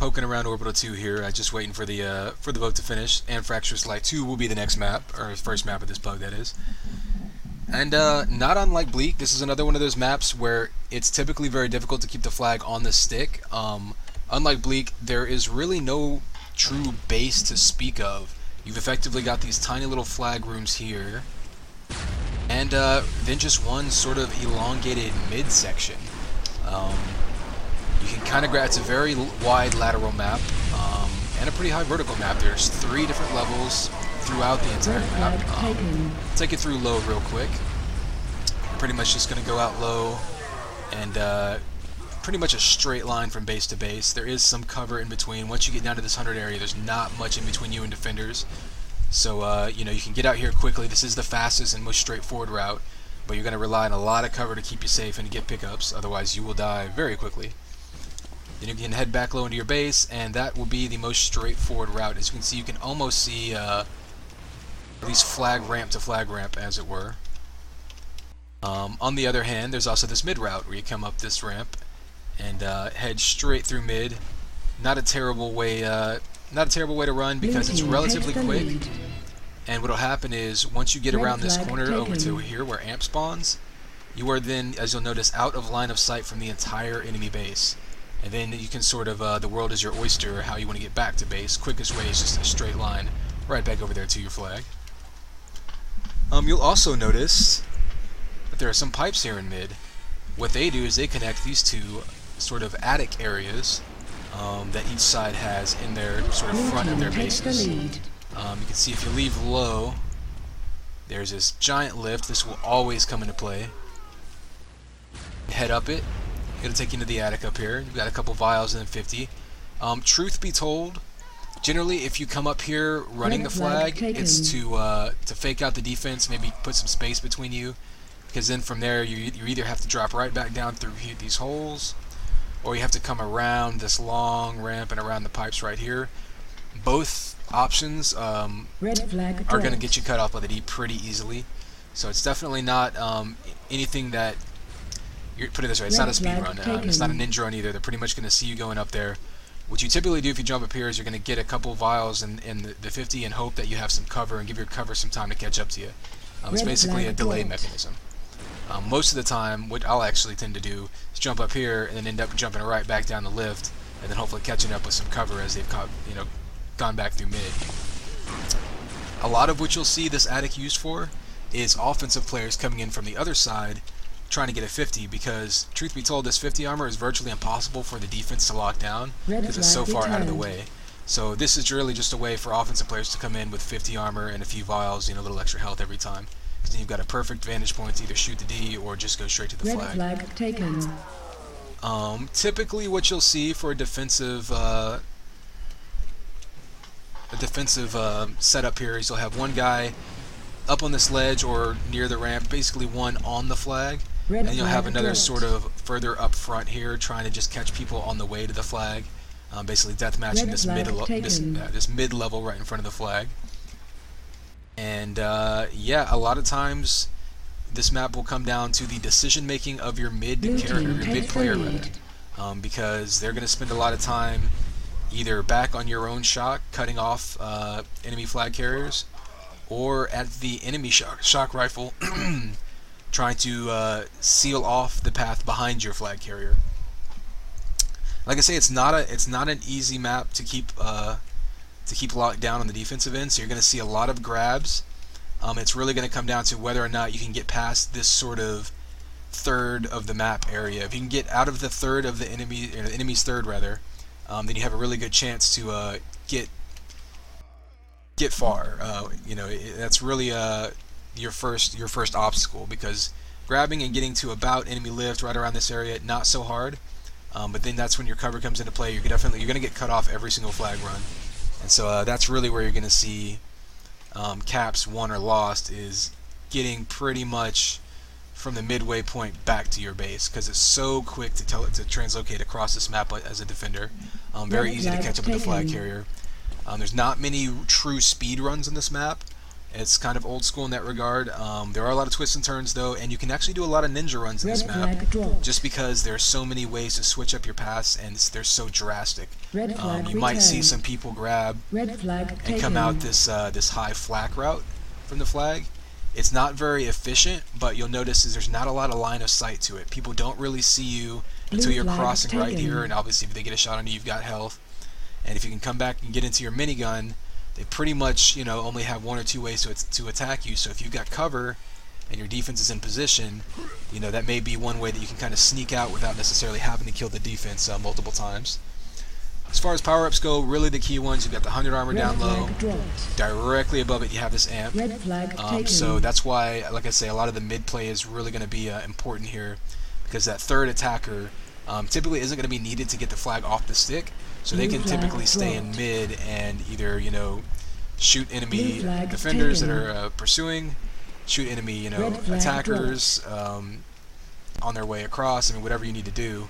poking around Orbital 2 here, just waiting for the boat to finish. Anfractuous Light 2 will be the next map, or first map of this PUG, that is. And not unlike Bleak, this is another one of those maps where it's typically very difficult to keep the flag on the stick. Unlike Bleak, there is really no true base to speak of. You've effectively got these tiny little flag rooms here, and then just one sort of elongated midsection. You can kind of grab, it's a very wide lateral map, and a pretty high vertical map. There's 3 different levels throughout the entire map. Take it through low real quick. Pretty much just going to go out low, and pretty much a straight line from base to base. There is some cover in between. Once you get down to this 100 area, there's not much in between you and defenders. So, you know, you can get out here quickly. This is the fastest and most straightforward route, but you're going to rely on a lot of cover to keep you safe and to get pickups. Otherwise, you will die very quickly. Then you can head back low into your base, and that will be the most straightforward route. As you can see, you can almost see at least flag ramp to flag ramp, as it were. On the other hand, there's also this mid route where you come up this ramp and head straight through mid. Not a terrible way to run because it's relatively quick. And what'll happen is once you get around this corner over to here where amp spawns, you are then, as you'll notice, out of line of sight from the entire enemy base. And then you can sort of, the world is your oyster, how you want to get back to base. Quickest way is just a straight line right back over there to your flag. You'll also notice that there are some pipes here in mid. What they do is they connect these two sort of attic areas that each side has in their sort of front of their bases. You can see if you leave low, there's this giant lift. This will always come into play. Head up it. It'll take you into the attic up here. You've got a couple vials and then 50. Truth be told, generally if you come up here running the flag, it's to fake out the defense, maybe put some space between you, because then from there you either have to drop right back down through these holes, or you have to come around this long ramp and around the pipes right here. Both options are going to get you cut off by the D pretty easily. So it's definitely not anything that, put it this way, it's not a speed run. It's not a ninja run either. They're pretty much going to see you going up there. What you typically do if you jump up here is you're going to get a couple vials in the 50 and hope that you have some cover and give your cover some time to catch up to you. It's basically a delay mechanism. Most of the time, what I'll actually tend to do is jump up here and then end up jumping right back down the lift, and then hopefully catching up with some cover as they've gone back through mid. A lot of what you'll see this attic used for is offensive players coming in from the other side trying to get a 50, because truth be told, this 50 armor is virtually impossible for the defense to lock down because it's so far out of the way. So this is really just a way for offensive players to come in with 50 armor and a few vials, a little extra health every time. Because then you've got a perfect vantage point to either shoot the D or just go straight to the flag. Typically what you'll see for a defensive setup here is you'll have one guy up on this ledge or near the ramp, basically one on the flag, and you'll have another sort of further up front here trying to just catch people on the way to the flag, basically deathmatching this mid-level right in front of the flag. And yeah, a lot of times this map will come down to the decision making of your mid player rather, because they're going to spend a lot of time either back on your own shock cutting off enemy flag carriers, or at the enemy shock rifle trying to seal off the path behind your flag carrier. Like I say, it's not an easy map to keep locked down on the defensive end, so you're going to see a lot of grabs. It's really going to come down to whether or not you can get past this sort of third of the map area. If you can get out of the third of the enemy, or the enemy's third rather, then you have a really good chance to get far. That's really your first obstacle, because grabbing and getting to about enemy lift right around this area, not so hard. But then that's when your cover comes into play. You're going to get cut off every single flag run. And so that's really where you're going to see caps won or lost, is getting pretty much from the midway point back to your base, because it's so quick to translocate across this map as a defender. Very easy to catch up with the flag carrier. There's not many true speed runs in this map, It's kind of old school in that regard. There are a lot of twists and turns though, and you can actually do a lot of ninja runs in this map just because there's so many ways to switch up your paths and they're so drastic. You might see some people grab and come out this this high flak route from the flag. It's not very efficient, but you'll notice is there's not a lot of line of sight to it. People don't really see you until you're crossing right here, and obviously if they get a shot on you, you've got health. And if you can come back and get into your minigun, they pretty much, you know, only have one or two ways to attack you. So if you've got cover and your defense is in position, you know, that may be one way that you can kind of sneak out without necessarily having to kill the defense multiple times. As far as power-ups go, really the key ones, you've got the 100 armor down low. Directly above it, you have this amp. So that's why, like I say, a lot of the mid play is really going to be important here, because that third attacker typically isn't going to be needed to get the flag off the stick. So they can typically stay in mid and either, you know, shoot enemy defenders that are pursuing, shoot enemy, you know, attackers on their way across. I mean, whatever you need to do.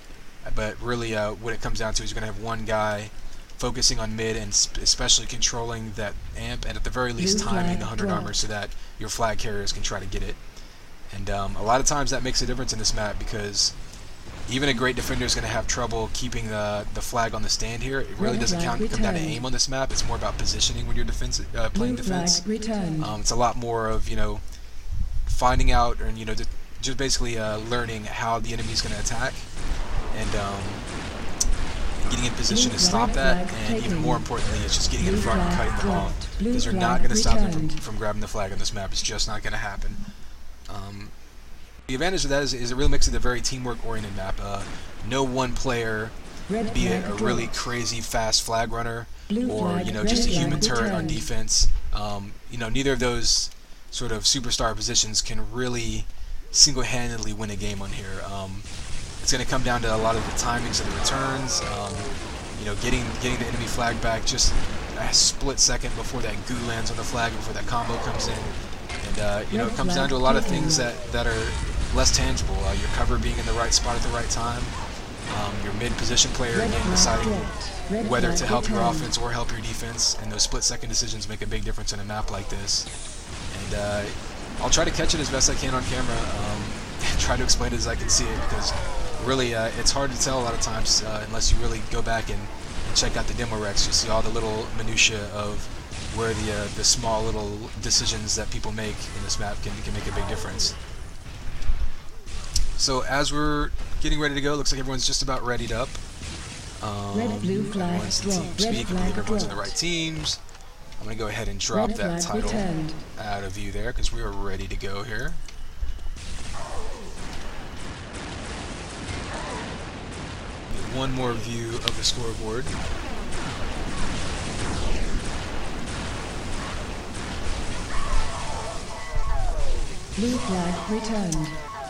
But really, what it comes down to is you're going to have one guy focusing on mid and especially controlling that amp, and at the very least timing the 100 armor so that your flag carriers can try to get it. And a lot of times that makes a difference in this map, because even a great defender is going to have trouble keeping the flag on the stand here. It really doesn't come down to aim on this map. It's more about positioning when you're playing defense. It's a lot more of, you know, finding out, and, you know, just basically learning how the enemy's going to attack, and getting in position to stop that, and even more importantly, it's just getting in front and cutting them off, because you're not going to stop them from grabbing the flag on this map. It's just not going to happen. The advantage of that is it really makes it a very teamwork-oriented map. No one player, be it a really crazy fast flag runner or, you know, just a human turret on defense, you know, neither of those sort of superstar positions can really single-handedly win a game on here. It's going to come down to a lot of the timings of the returns, you know, getting the enemy flag back just a split second before that goo lands on the flag, before that combo comes in. And, you know, it comes down to a lot of things that are less tangible. Your cover being in the right spot at the right time, your mid-position player again deciding whether to help your offense or help your defense, and those split-second decisions make a big difference in a map like this. And I'll try to catch it as best I can on camera, and try to explain it as I can see it, because really it's hard to tell a lot of times unless you really go back and check out the demo recs. You see all the little minutia of where the small little decisions that people make in this map can make a big difference. So as we're getting ready to go, looks like everyone's just about readied up. Everyone's in team speak. I believe everyone's in the right teams. I'm going to go ahead and drop that title out of view there, because we are ready to go here. One more view of the scoreboard. Blue flag returned.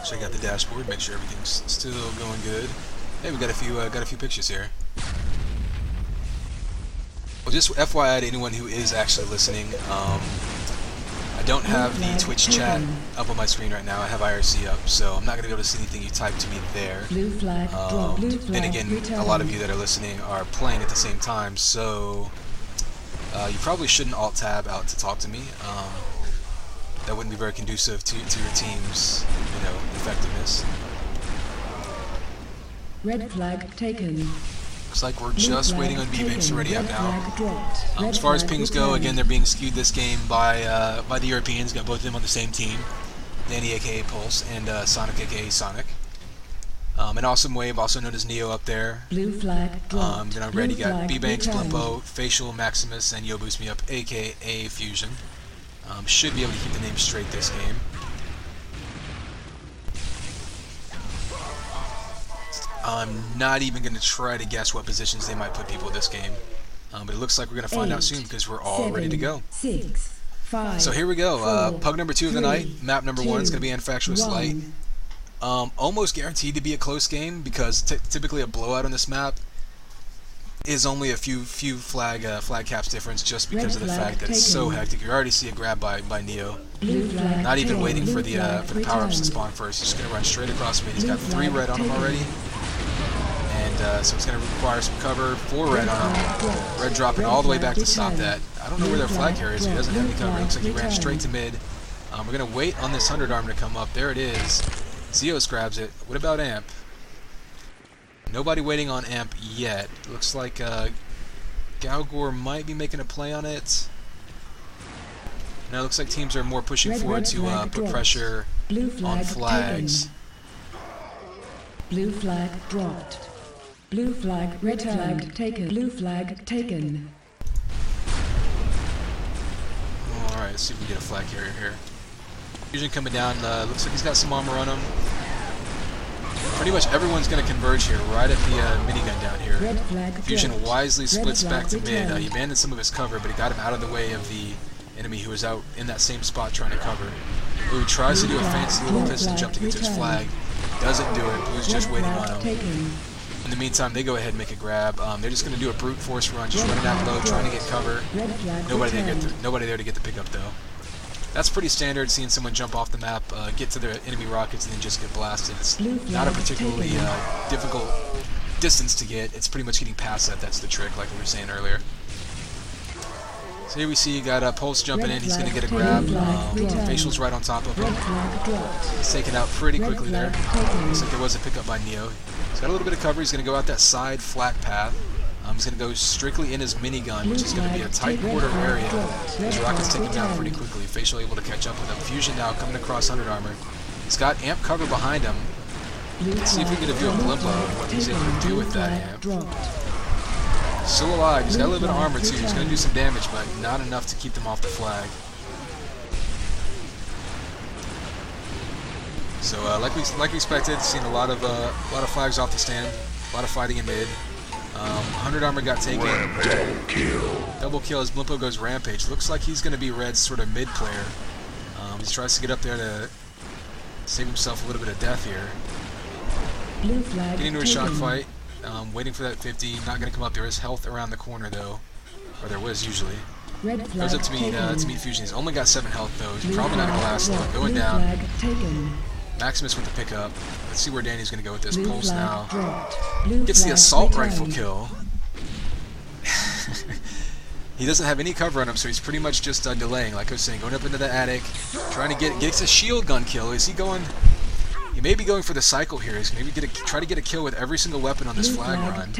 Check out the dashboard, make sure everything's still going good. Hey, we got a few pictures here. Well, just FYI to anyone who is actually listening, I don't have the Twitch chat up on my screen right now. I have IRC up, so I'm not going to be able to see anything you type to me there. And again, a lot of you that are listening are playing at the same time, so you probably shouldn't alt-tab out to talk to me. That wouldn't be very conducive to your team's, you know, effectiveness. Red flag taken. Looks like we're just waiting on bbanks to ready up now. As far as pings go, again, they're being skewed this game by the Europeans. Got both of them on the same team. Danny aka Pulse and Sonic aka Sonic. An Awesome Wave, also known as Neo, up there. Blue flag dropped. Then on red, you got bbanks, Blimpo, Facial, Maximus, and Yo Boost Me Up aka Fusion. Should be able to keep the name straight this game. I'm not even going to try to guess what positions they might put people this game. But it looks like we're going to find out soon, because we're all ready to go. 6, 5, so here we go. 4, Pug number 2 of the night. Map number 1 is going to be 2, Anfractuous Light. Almost guaranteed to be a close game, because typically a blowout on this map is only a few flag caps difference, just because of the fact that it's so hectic. You already see a grab by Neo. Not even waiting for the power-ups to spawn first. He's just going to run straight across mid. He's got 3 red on him already. And so it's going to require some cover. 4 red on him. Red dropping all the way back to stop that. I don't know where their flag carrier is. He doesn't have any cover. Looks like he ran straight to mid. We're going to wait on this 100 armor to come up. There it is. Xios grabs it. What about Amp? Nobody waiting on Amp yet. Looks like Galgore might be making a play on it. Now it looks like teams are more pushing forward to put pressure on flags. Blue flag dropped. Blue flag returned. Flag taken. Blue flag taken. Alright, let's see if we can get a flag carrier here. Fusion coming down. Looks like he's got some armor on him. Pretty much everyone's going to converge here, right at the minigun down here. Fusion wisely splits back to mid. He abandoned some of his cover, but he got him out of the way of the enemy who was out in that same spot trying to cover. Blue tries to do a fancy little piston jump to get to his flag. Doesn't do it. Blue's just waiting on him. In the meantime, they go ahead and make a grab. They're just going to do a brute force run, just running out low, trying to get cover. Nobody there to get the pickup, though. That's pretty standard, seeing someone jump off the map, get to their enemy rockets, and then just get blasted. It's not a particularly difficult distance to get. It's pretty much getting past that. That's the trick, like we were saying earlier. So here we see you got Pulse jumping in. He's going to get a grab. Facial's right on top of him. He's taken out pretty quickly there. Looks like there was a pickup by Neo. He's got a little bit of cover. He's going to go out that side flat path. He's going to go strictly in his minigun, which is going to be a tight quarter area. His rockets take him down pretty quickly. Facial able to catch up with him. Fusion now coming across 100 armor. He's got Amp cover behind him. Let's see if we can get a view of Blimpo and what he's able to do with that Amp. Still alive. He's got a little bit of armor too. He's going to do some damage, but not enough to keep them off the flag. So like we expected, seen a lot of flags off the stand, a lot of fighting in mid. 100 armor got taken. Double kill as Blimpo goes rampage. Looks like he's going to be Red's sort of mid player. He tries to get up there to save himself a little bit of death here. Getting into a shock fight. Waiting for that 50. Not going to come up. There is health around the corner though, or there was usually. Goes up to meet Fusion. He's only got 7 health though. He's probably not going to last long. Going down. Maximus with the pickup. Let's see where Danny's going to go with this. Pulse now. Gets the assault rifle kill. He doesn't have any cover on him, so he's pretty much just delaying, like I was saying, going up into the attic, trying to gets a shield gun kill. Is he going? He may be going for the cycle here. He's maybe try to get a kill with every single weapon on this flag run.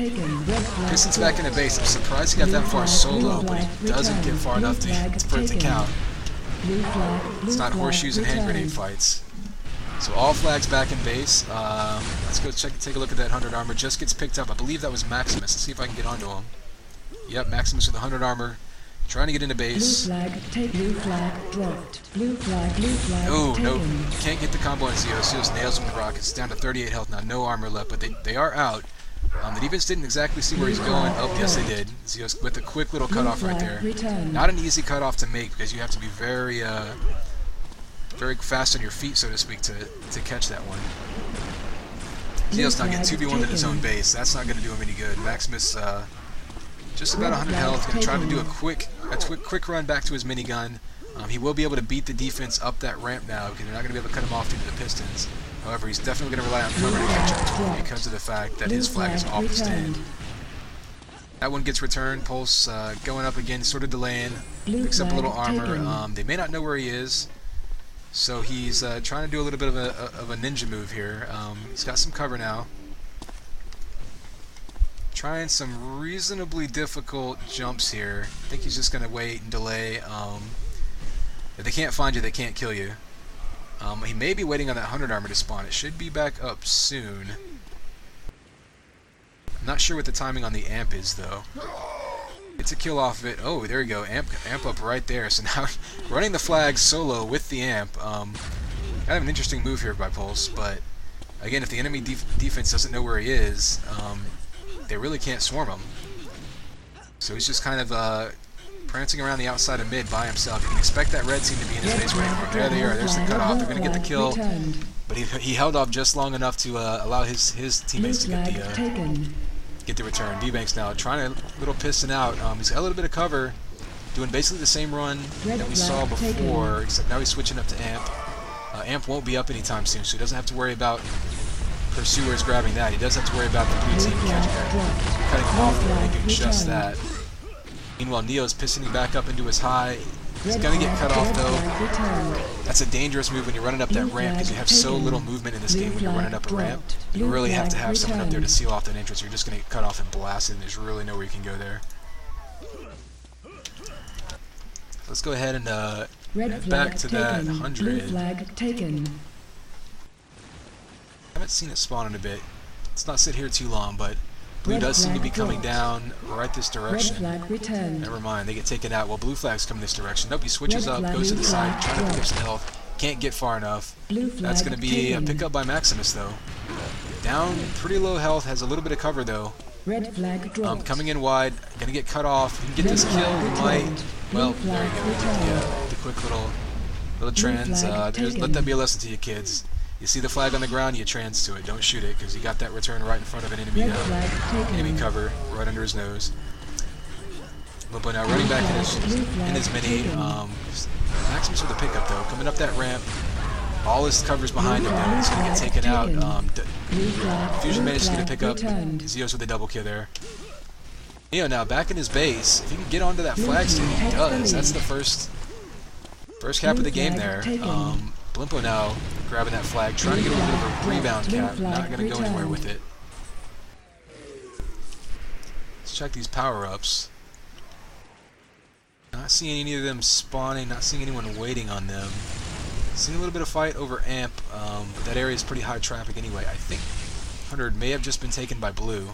Piston's back in the base. I'm surprised he got that far solo, but he doesn't get far enough for it to count. It's not horseshoes and hand grenade fights. So all flags back in base. Let's go take a look at that 100 armor. Just gets picked up. I believe that was Maximus. Let's see if I can get onto him. Yep, Maximus with 100 armor. Trying to get into base. Blue flag dropped. Blue flag oh, taken. No. Can't get the combo on Xios. Xios nails him with the rockets. Down to 38 health now. No armor left, but they are out. The defense didn't exactly see where he's going. Oh, yes, they did. Xios with a quick little cutoff right there. Not an easy cutoff to make because you have to be very fast on your feet, so to speak, to catch that one. Xios not getting 2v1 in his own base. That's not going to do him any good. Maximus just about 100 health. Going to try to do a quick run back to his minigun. He will be able to beat the defense up that ramp now because they're not going to be able to cut him off due to the pistons. However, he's definitely going to rely on cover to catch up to him because of the fact that his flag is off the stand. That one gets returned. Pulse going up again, sort of delaying. Picks up a little armor. They may not know where he is. So he's trying to do a little bit of a ninja move here. He's got some cover now. Trying some reasonably difficult jumps here. I think he's just going to wait and delay. If they can't find you, they can't kill you. He may be waiting on that 100 armor to spawn. It should be back up soon. I'm not sure what the timing on the amp is, though. Gets a kill off of it. Oh, there you go. Amp up right there. So now running the flag solo with the amp. Kind of an interesting move here by Pulse, but again, if the enemy defense doesn't know where he is, they really can't swarm him. So he's just kind of prancing around the outside of mid by himself. You can expect that red team to be in his base waiting for him. There they are. There's the cutoff. They're going to get the kill, but he held off just long enough to allow his teammates to get the return. bbanks now trying a little piston out. He's got a little bit of cover, doing basically the same run that we saw before, except now he's switching up to amp. Amp won't be up anytime soon, so he doesn't have to worry about pursuers grabbing that. He does have to worry about the blue team cutting him off and doing just that. Meanwhile, Neo's pistoning back up into his high. He's going to get cut off, though. That's a dangerous move when you're running up that ramp, because you have so little movement in this game when you're running up a ramp. You really have to have someone up there to seal off that entrance. You're just going to get cut off and blasted, and there's really nowhere you can go there. Let's go ahead and head back to that 100. Haven't seen it spawn in a bit. Let's not sit here too long, but blue does seem to be coming down right this direction. Never mind, they get taken out. Well, blue flag's coming this direction. Nope, he switches up, goes to the side, trying to pick up some health. Can't get far enough. That's going to be a pickup by Maximus, though. Down, pretty low health, has a little bit of cover, though. Coming in wide, going to get cut off. He can get this kill, he might. Well, there you go. The quick little trans. Let that be a lesson to you kids. You see the flag on the ground, you trans to it. Don't shoot it, because you got that return right in front of an enemy cover, right under his nose. Blimpo now running back in his mini. Maximus with a pickup, though. Coming up that ramp. All his cover's behind him, though. He's going to get taken out. Fusion manages to get a pickup. Xios with a double kill there. Neo now back in his base. If he can get onto that flag stick, he does. That's the first cap of the game there. Blimpo now grabbing that flag, trying to get a little bit of a rebound cap. Not going to go anywhere with it. Let's check these power-ups. Not seeing any of them spawning, not seeing anyone waiting on them. Seeing a little bit of fight over Amp, but that area is pretty high traffic anyway. I think 100 may have just been taken by blue.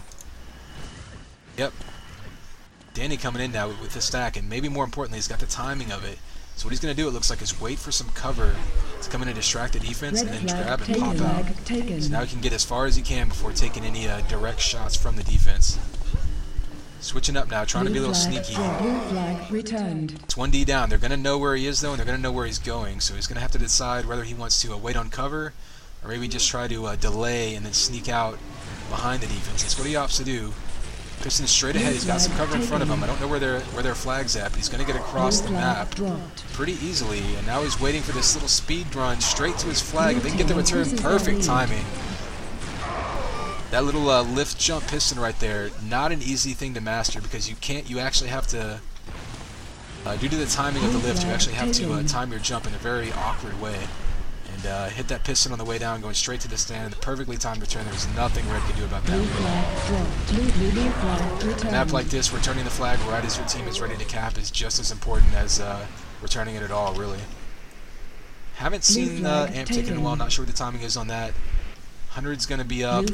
Yep. Danny coming in now with the stack, and maybe more importantly, he's got the timing of it. So what he's going to do, it looks like, is wait for some cover to come in and distract the defense, and then grab and pop out. So now he can get as far as he can before taking any direct shots from the defense. Switching up now, trying to be a little sneaky. It's 1D down. They're going to know where he is, though, and they're going to know where he's going. So he's going to have to decide whether he wants to wait on cover, or maybe just try to delay and then sneak out behind the defense. That's what he opts to do. Piston straight ahead. He's got some cover in front of him. I don't know where their flag's at, but he's going to get across the map pretty easily. And now he's waiting for this little speed run straight to his flag. If they can get the return, perfect timing. That little lift jump piston right there, not an easy thing to master, because you actually have to, due to the timing of the lift, you actually have to time your jump in a very awkward way. And hit that piston on the way down, going straight to the stand. The perfectly timed return. There's nothing Red can do about that. A map like this, returning the flag right as your team is ready to cap is just as important as returning it at all, really. Haven't seen Amp taken in a while. Not sure what the timing is on that. 100's going to be up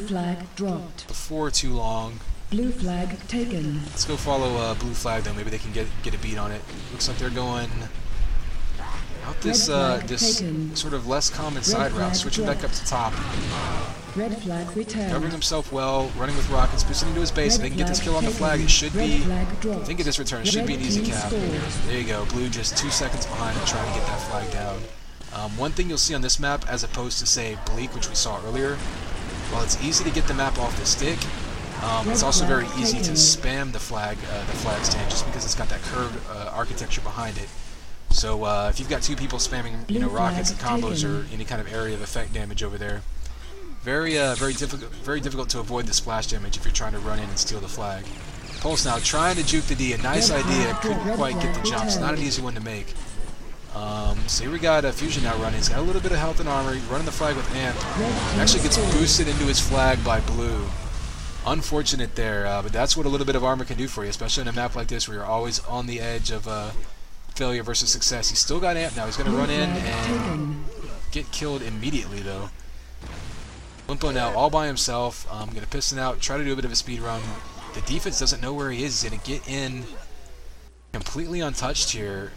before too long. Blue flag taken. Let's go follow blue flag, though. Maybe they can get a beat on it. Looks like they're going out this sort of less common side route, switching back up to top. Red flag returned. Covering himself well, running with rockets, boosting into his base. If they can get this kill on the flag, it should be. I think at this return, it should be an easy cap. There you go. Blue just 2 seconds behind and trying to get that flag down. One thing you'll see on this map, as opposed to, say, Bleak, which we saw earlier, while it's easy to get the map off the stick, it's also very easy to spam the flag stand, just because it's got that curved architecture behind it. So if you've got two people spamming, rockets and combos or any kind of area of effect damage over there, very difficult to avoid the splash damage if you're trying to run in and steal the flag. Pulse now trying to juke the D, a nice idea, couldn't quite get the jumps, not an easy one to make. So here we got Fusion now running. He's got a little bit of health and armor, running the flag with Amp. Actually gets boosted into his flag by Blue. Unfortunate there, but that's what a little bit of armor can do for you, especially in a map like this where you're always on the edge of failure versus success. He's still got Amp now. He's going to run in and get killed immediately, though. Blimpo now all by himself. Going to piston out, try to do a bit of a speed run. The defense doesn't know where he is. He's going to get in completely untouched here.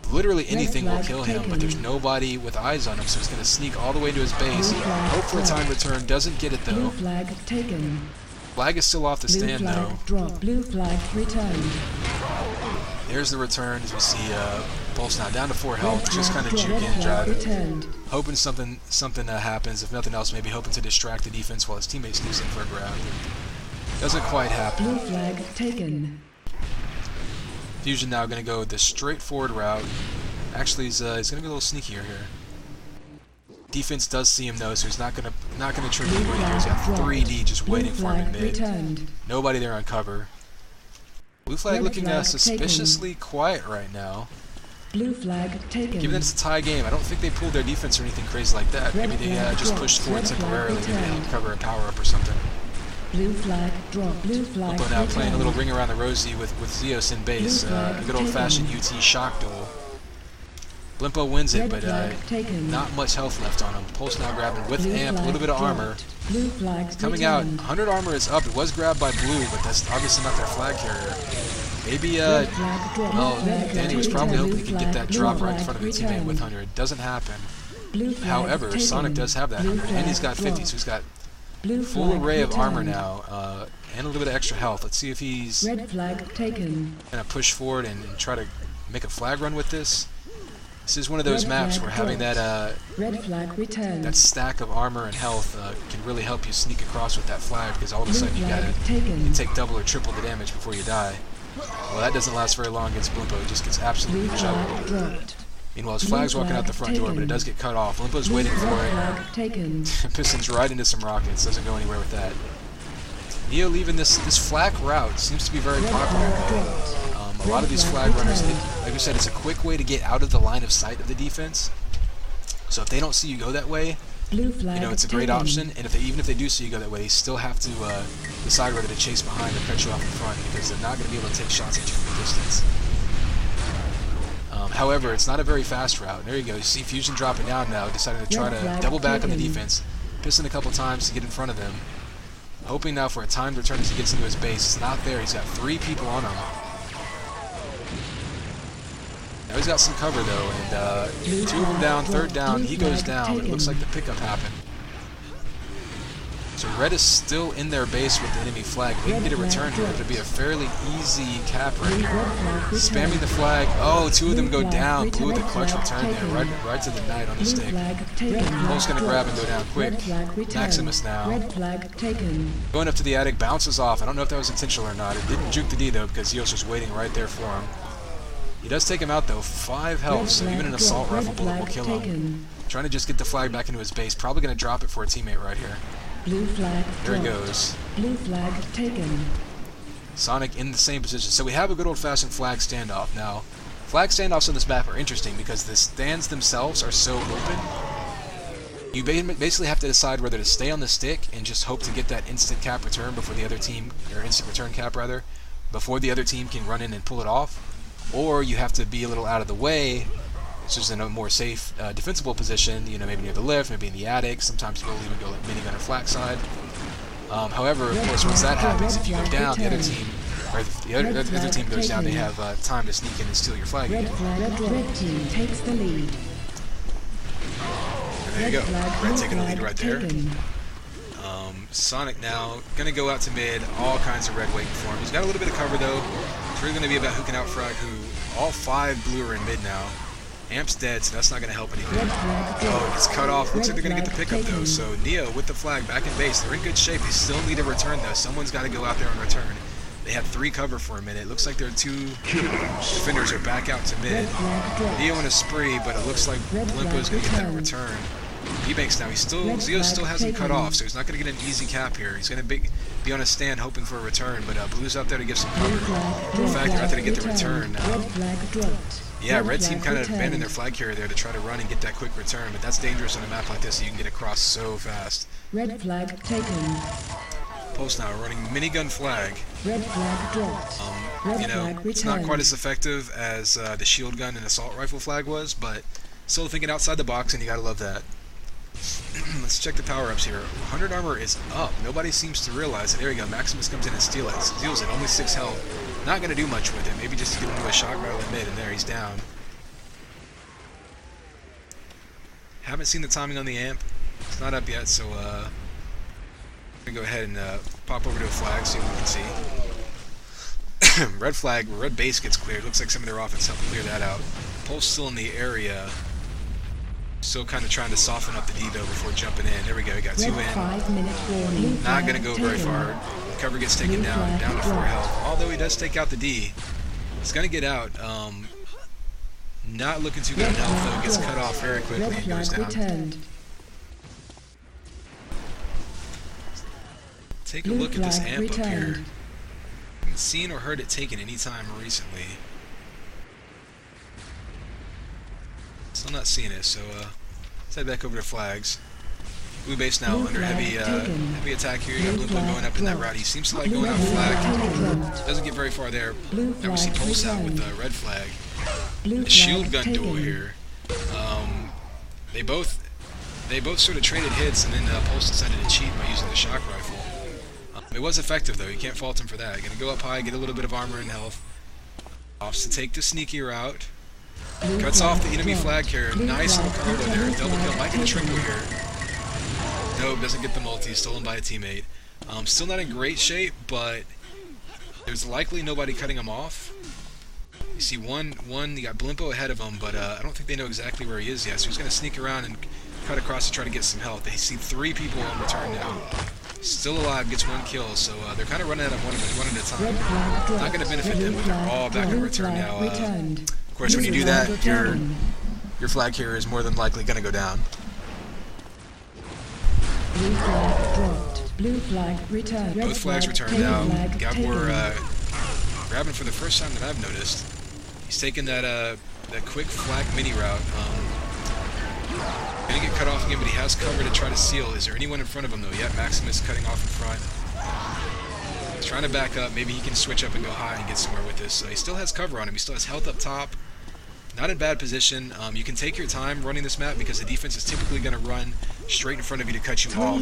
Literally anything will kill him, but there's nobody with eyes on him, so he's going to sneak all the way to his base. Hope for a time return. Doesn't get it, though. Flag is still off the stand, though. Blue flag returned. There's the return, as we see Pulse now down to 4 health, just kind of juking and driving. Hoping something happens, if nothing else, maybe hoping to distract the defense while his teammate sneaks in for a grab. Doesn't quite happen. Blue flag taken. Fusion now going to go the straightforward route. Actually, he's going to be a little sneakier here. Defense does see him though, so he's not going to trick anybody here. He's got 3D just waiting for him in mid. Nobody there on cover. Blue flag Red looking flag suspiciously quiet right now. Blue flag taken. Given that it's a tie game, I don't think they pulled their defense or anything crazy like that. Red Maybe they flag just dropped. pushed forward Red flag temporarily. Maybe they returned. helped cover a power-up or something. Blue flag drop. Blue flag Blimpo now playing a little returned. ring around the rosy with xios in base. Blue flag A good old-fashioned UT shock duel. Blimpo wins it, Red but flag taken. not much health left on him. Pulse now grabbing with Blue amp, a flag little bit of dropped. armor. Blue flag Coming out, returned. 100 armor is up. It was grabbed by blue, but that's obviously not their flag carrier. Maybe, Red flag dropped. oh, Red Danny was flag probably returned. hoping he could get that Blue drop right flag in front of his returned. teammate with 100. Doesn't happen. Blue flag However, taken. Sonic does have that Blue 100, and he's flag got 50, dropped. so he's got Blue full flag array of armor returned. now, and a little bit of extra health. Let's see if he's Red flag taken. going to push forward and try to make a flag run with this. This is one of those Red maps flag where having dropped. that Red flag returned. that stack of armor and health can really help you sneak across with that flag, because all of a Blue sudden you flag gotta taken. take double or triple the damage before you die. Well, that doesn't last very long against Blimpo. He just gets Blue absolutely flag shoveled. dropped. Meanwhile, his Blue flag's walking out the flag front door, but it taken. does get cut off. Blimpo's Blue waiting for red it. flag taken. Piston's right into some rockets. Doesn't go anywhere with that. Neo leaving this flak route seems to be very Red popular. flag dropped. A lot of these flag runners, like we said, it's a quick way to get out of the line of sight of the defense. So if they don't see you go that way, Blue flag it's a great taken. option. And even if they do see you go that way, they still have to decide whether to chase behind or cut you off in front, because they're not going to be able to take shots at you from a distance. However, it's not a very fast route. There you go. You see Fusion dropping down now, deciding to try Red to flag double back on the taken. defense. Piston a couple times to get in front of them. Hoping now for a timed return as he gets into his base. It's not there. He's got 3 people on him. Now he's got some cover though, and 2 of them down, 3rd down, he goes down. It looks like the pickup happened. So Red is still in their base with the enemy flag. They can get a return here. It'll be a fairly easy cap right here. Spamming the flag. Oh, 2 of them go down. Blue with a clutch return there, right to the knight on the stick. Pole's going to grab and go down quick. Maximus now. Red flag taken. Going up to the attic, bounces off. I don't know if that was intentional or not. It didn't juke the D though, because xios was waiting right there for him. He does take him out though, 5 health, so even an assault rifle bullet will kill him. Trying to just get the flag back into his base. Probably going to drop it for a teammate right here. Blue flag There he dropped. goes. Blue flag taken. Sonic in the same position. So we have a good old-fashioned flag standoff. Now, flag standoffs on this map are interesting because the stands themselves are so open. You basically have to decide whether to stay on the stick and just hope to get that instant cap return before the other team, or instant return cap rather, before the other team can run in and pull it off. Or you have to be a little out of the way, which is in a more safe, defensible position, maybe near the lift, maybe in the attic. Sometimes people even go like minigun or flag side. However, of course, once that happens, if you go down, the other team, or the other team goes down, they have time to sneak in and steal your flag Red again. flag. Red team takes the lead. And there you go. Red taking the lead right there. Taken. Sonic now going to go out to mid, all kinds of red waiting for him. He's got a little bit of cover though. It's really going to be about who can outfrag who. All 5 blue are in mid now. Amp's dead, so that's not going to help anything. Red flag Oh, dropped. it gets cut off. Looks like they're going to get the Red pickup flag though. So Neo with the flag back in base. They're in good shape. They still need a return though. Someone's got to go out there and return. They had 3 cover for a minute. Looks like their 2 defenders are back out to mid. Red flag dropped. Neo in a spree, but it looks like Red Blimpo's going flag to get that returned. return. bbanks now. Xios still hasn't cut off, so he's not going to get an easy cap here. He's going to be on a stand hoping for a return, but Blue's out there to give some cover. In fact, they're out there to get the return now. Red flag dropped. Yeah, Red red team flag kind of returned. abandoned their flag carrier there to try to run and get that quick return, but that's dangerous on a map like this, so you can get across so fast. Red flag taken. Pulse now running minigun flag. Red flag dropped. Red flag It's not returned. quite as effective as the shield gun and assault rifle flag was, but still thinking outside the box, and you gotta love that. Let's check the power-ups here. 100 armor is up. Nobody seems to realize it. There we go. Maximus comes in and steals it. Only 6 health. Not going to do much with it. Maybe just to get into a shock rattle in mid, and there, he's down. Haven't seen the timing on the amp. It's not up yet, so I'm going to go ahead and pop over to a flag, see what we can see. Red flag, red base gets cleared. Looks like some of their offense helped clear that out. Pulse still in the area. Still kind of trying to soften up the D though before jumping in. There we go, we got 2 Red in. 5-minute warning. Not going to go very Taken. far. The cover gets taken Blue down flag to 4 dropped. health. Although he does take out the D. He's going to get out. Not looking too good in Red health though. flag Gets dropped. cut off very quickly Red and goes flag down. returned. Take a Blue look at this flag amp up here. returned. haven't seen or heard it taken any time recently. Still not seeing it, so let's head back over to flags. Blue base now under heavy attack here. You got Blimpo going up in that route. He seems to like going out flag. Doesn't get very far there. Now we see Pulse out with the red flag. The shield gun duel here. They both sort of traded hits, and then Pulse decided to cheat by using the shock rifle. It was effective though. You can't fault him for that. Gonna go up high, get a little bit of armor and health. Opts to take the sneaky route. Cuts off the enemy flag carrier. Nice little combo there. Double kill. Might get a triple here. Nope, doesn't get the multi. Stolen by a teammate. Still not in great shape, but there's likely nobody cutting him off. You see one. You got Blimpo ahead of him, but I don't think they know exactly where he is yet. So he's going to sneak around and cut across to try to get some health. They see 3 people on return now. Still alive, gets 1 kill, so they're kind of running at him one at a time. Not going to benefit them, but they're all back on return now. Of course, when you do that, your flag carrier is more than likely going to go down. Blue flag dropped. Blue flag returned. Both flags returned now. Galgore grabbing for the first time that I've noticed. He's taking that quick flag mini route. Gonna get cut off again, but he has cover to try to seal. Is there anyone in front of him though? Yep, Maximus cutting off in front. He's trying to back up. Maybe he can switch up and go high and get somewhere with this. He still has cover on him. He still has health up top. Not in bad position. You can take your time running this map because the defense is typically going to run straight in front of you to cut you off.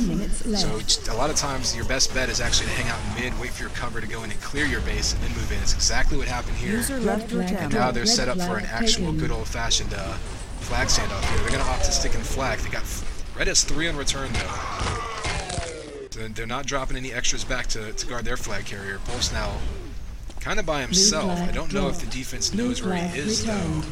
So a lot of times your best bet is actually to hang out in mid, wait for your cover to go in and clear your base, and then move in. It's exactly what happened here. And now they're set up for an actual good old-fashioned flag standoff here. They're going to opt to stick in flag. They got Red has 3 on return though. So they're not dropping any extras back to guard their flag carrier. Pulse now kind of by himself. I don't know if the defense knows where he is though.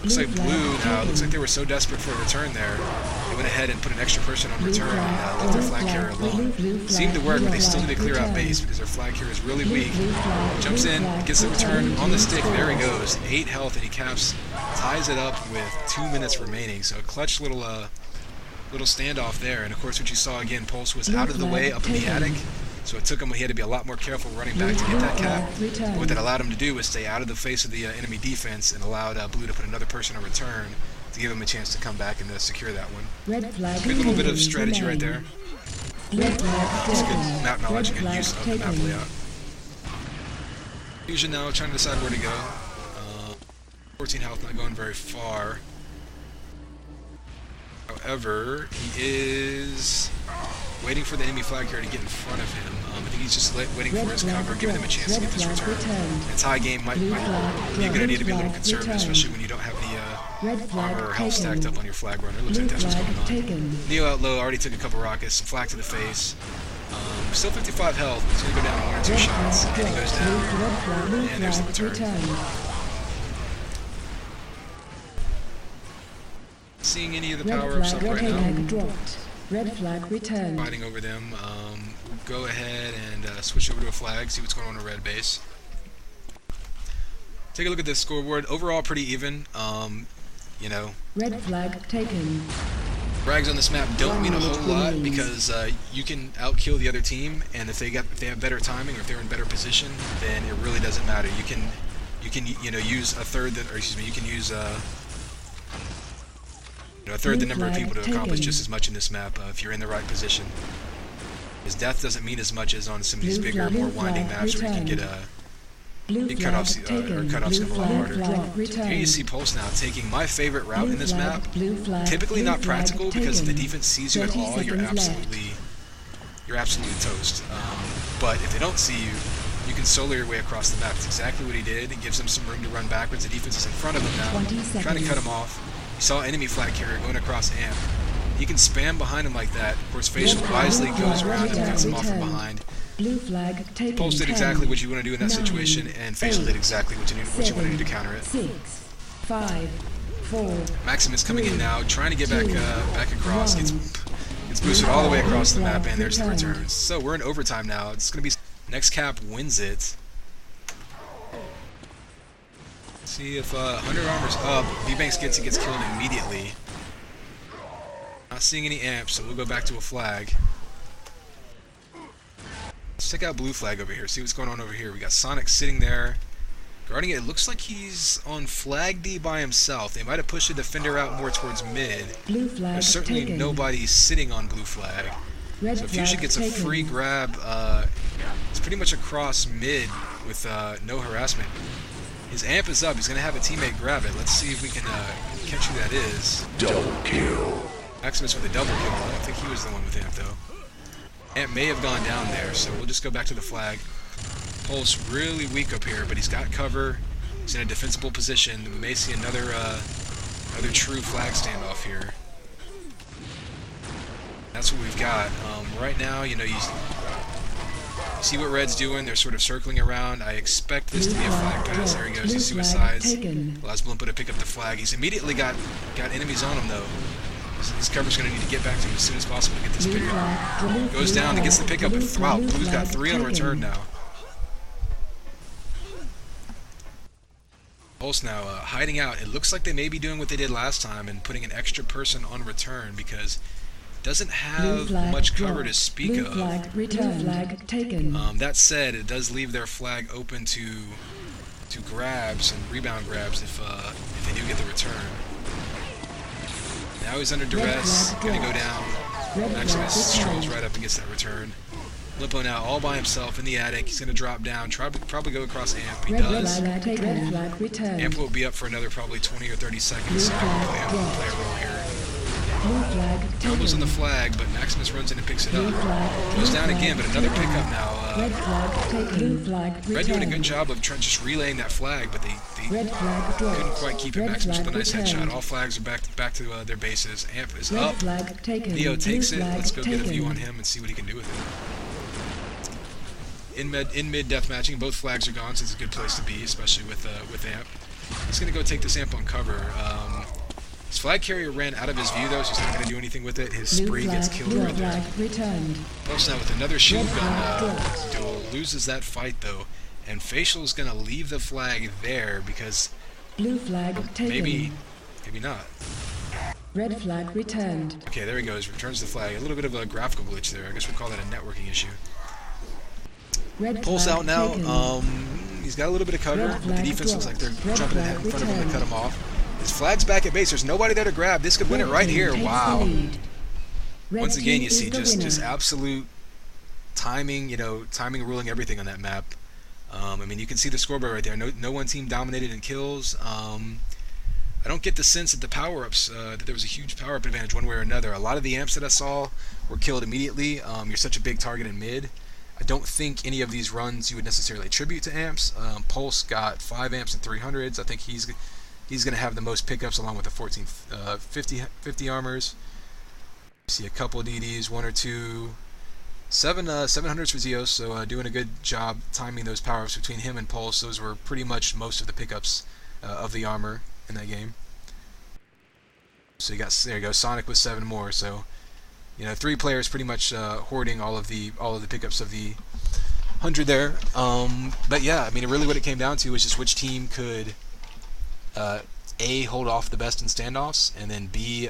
Looks like blue now. Looks like they were so desperate for a return there. They went ahead and put an extra person on return and left their flag carrier alone. Seemed to work, but they still need to clear out base because their flag carrier is really weak. Jumps in, gets the return on the stick. There he goes. 8 health, and he ties it up with 2 minutes remaining. So a clutch little standoff there. And of course, what you saw again, Pulse was out of the way up in the attic. So it took him, he had to be a lot more careful running back to get that cap. But what that allowed him to do was stay out of the face of the enemy defense and allowed Blue to put another person on return to give him a chance to come back and secure that one. Good little bit of strategy right there. It's good map knowledge and good use of the map layout. Fusion now trying to decide where to go. 14 health, not going very far. However, he is waiting for the enemy flag carrier to get in front of him. I think he's just waiting for his cover, giving them a chance to get this return. It's high game, might be a good idea to be a little conservative, especially when you don't have any armor or health stacked up on your flag runner. Looks like that's what's going on. Neo out low, already took a couple rockets, some flak to the face. Still 55 health, he's going to go down in 1 or 2 shots, and he goes down, and there's the return. Seeing any of the power-ups up right now. Red flag returned. Fighting over them. We'll go ahead and switch over to a flag, see what's going on in red base. Take a look at this scoreboard. Overall, pretty even. You know. Red flag taken. Frags on this map don't mean a whole lot because you can outkill the other team, and if they have better timing or if they're in better position, then it really doesn't matter. You can use a third that, or excuse me, you can use a third the number of people to accomplish just as much in this map if you're in the right position. His death doesn't mean as much as on some of these bigger, more winding maps where you can get cutoffs come a lot harder. Here you see Pulse now taking my favorite route in this map. Typically not practical because if the defense sees you at all, you're absolutely toast. But if they don't see you, you can solo your way across the map. It's exactly what he did. It gives him some room to run backwards. The defense is in front of him now, trying to cut him off. You saw enemy flag carrier going across amp. He can spam behind him like that. Of course, Facial wisely goes around and cuts him off from behind. Pulse did exactly what you want to do in that situation, and Facial did exactly what you want to do to counter it. 6, 5, 4. Maximus coming in now, trying to get back across. Gets boosted all the way across the map, and there's the returns. So we're in overtime now. It's going to be next cap wins it. See if 100 armor's up. bbanks gets killed immediately. Not seeing any amps, so we'll go back to a flag. Let's check out blue flag over here, see what's going on over here. We got Sonic sitting there, guarding it. It looks like he's on flag D by himself. They might have pushed the defender out more towards mid. Blue flag There's certainly taken. nobody sitting on blue flag. Red So flag Fuchsia gets a taken. free grab. It's pretty much across mid with no harassment. His amp is up. He's going to have a teammate grab it. Let's see if we can catch who that is. Double kill. Maximus with a double kill. I don't think he was the one with amp, though. Amp may have gone down there, so we'll just go back to the flag. Pulse really weak up here, but he's got cover. He's in a defensible position. We may see another true flag standoff here. That's what we've got. Right now, you know, you see what Red's doing. They're sort of circling around. I expect this to be a flag pass. There he goes. He suicides. Allows Blimpo to pick up the flag. He's immediately got enemies on him, though. So this cover's going to need to get back to him as soon as possible to get this pickup. Goes down and gets the pickup. Wow, Blue's got 3 on return now. Pulse now hiding out. It looks like they may be doing what they did last time and putting an extra person on return because it doesn't have much cover to speak of. Flag taken. That said, it does leave their flag open to grabs and rebound grabs if they do get the return. Now he's under duress, gonna go down. Maximus strolls right up and gets that return. Blimpo now all by himself in the attic. He's gonna drop down, probably go across Amp. He does. Amp will be up for another probably 20 or 30 seconds, so I can play a role here. Almost on the flag, but Maximus runs in and picks it up. Goes down again, but another pickup now. Red doing a good job of just relaying that flag, but they couldn't quite keep it. Maximus with a nice headshot. All flags are back to their bases. Amp is up. Neo takes it. Let's go get a view on him and see what he can do with it. In mid deathmatching, both flags are gone, so it's a good place to be, especially with Amp. He's gonna go take this Amp on cover. His flag carrier ran out of his view, though, so he's not going to do anything with it. His spree gets killed right there. Pulse now with another shield gun duel. Loses that fight, though. And Facial's going to leave the flag there because maybe not. Red flag returned. Okay, there he goes. Returns the flag. A little bit of a graphical glitch there. I guess we'll call that a networking issue. Pulse out now. He's got a little bit of cover, but the defense looks like they're jumping ahead in front of him to cut him off. His flag's back at base. There's nobody there to grab. This could win it right here. Wow. Once again, you see just absolute timing, timing ruling everything on that map. I mean, you can see the scoreboard right there. No one team dominated in kills. I don't get the sense that the power-ups, that there was a huge power-up advantage one way or another. A lot of the amps that I saw were killed immediately. You're such a big target in mid. I don't think any of these runs you would necessarily attribute to amps. Pulse got 5 amps and 300s. I think he's going to have the most pickups along with the 50 armors. You see a couple DDs, 1 or 2, 700s for xios, so doing a good job timing those power-ups between him and Pulse. Those were pretty much most of the pickups of the armor in that game. So there you go, Sonic with 7 more. So 3 players pretty much hoarding all of the pickups of the 100 there. But yeah, I mean, really what it came down to was just which team could A, hold off the best in standoffs, and then B,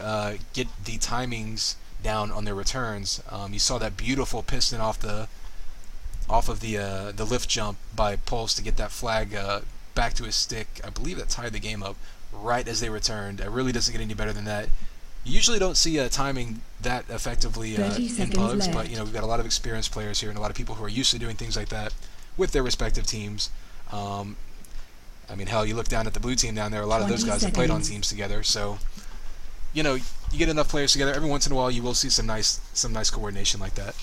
get the timings down on their returns. You saw that beautiful piston off of the lift jump by Pulse to get that flag back to his stick. I believe that tied the game up right as they returned. It really doesn't get any better than that. You usually don't see timing that effectively in PUGs, but we've got a lot of experienced players here and a lot of people who are used to doing things like that with their respective teams. I mean, hell, you look down at the blue team down there, a lot of those guys have played on teams together, so, you get enough players together, every once in a while you will see some nice coordination like that.